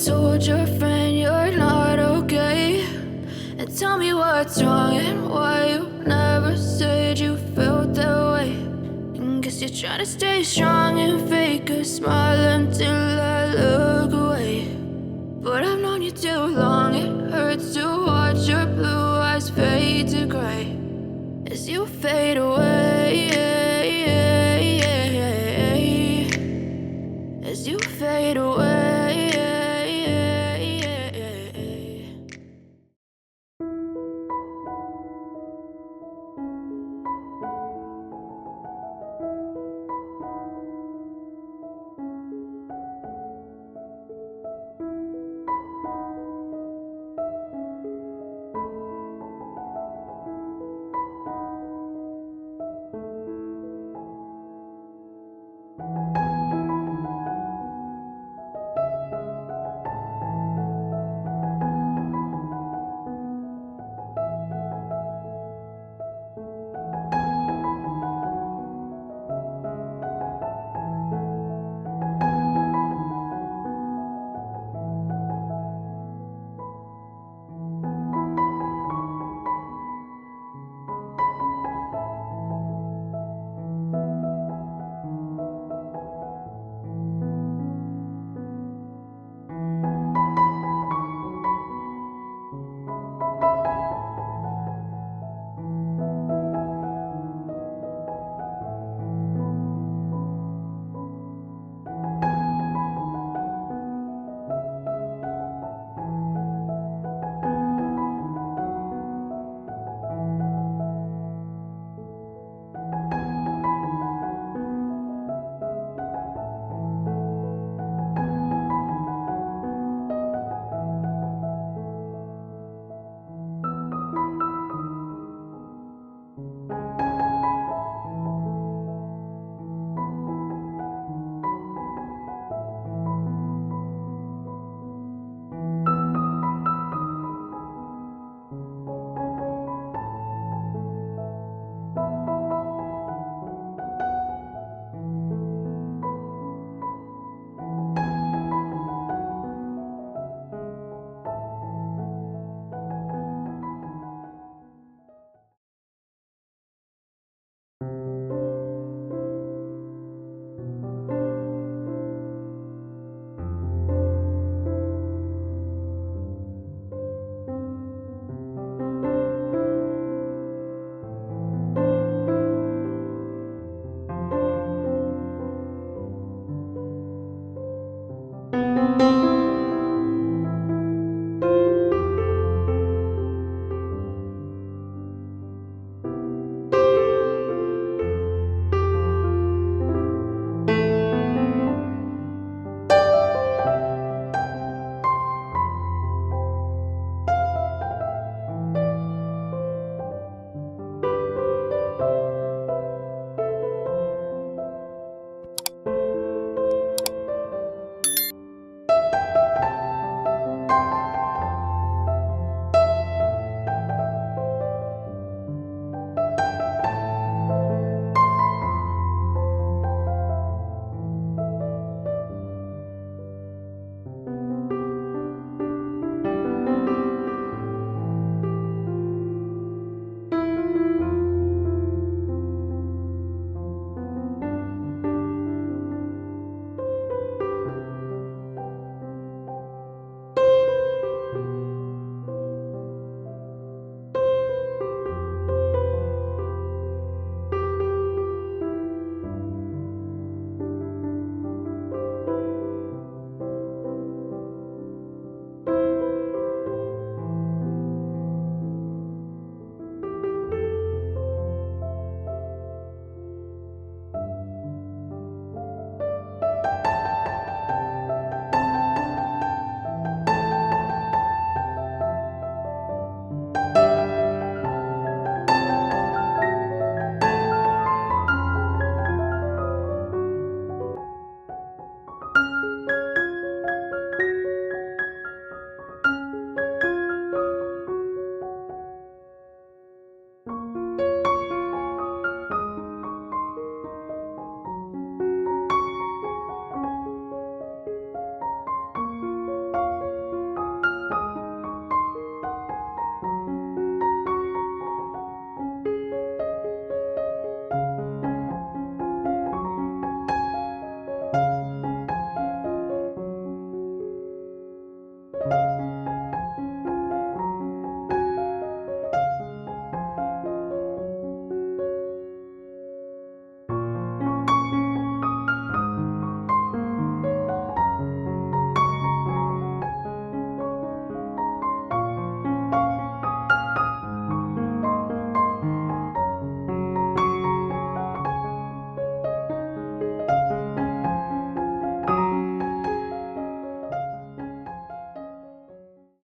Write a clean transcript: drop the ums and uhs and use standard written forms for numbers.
told your friend you're not okay. And tell me what's wrong and why you never said you felt that way. And guess you're trying to stay strong and fake a smile until I look away. But I've known you too long, it hurts to watch your blue eyes fade to gray as you fade away, as you fade away.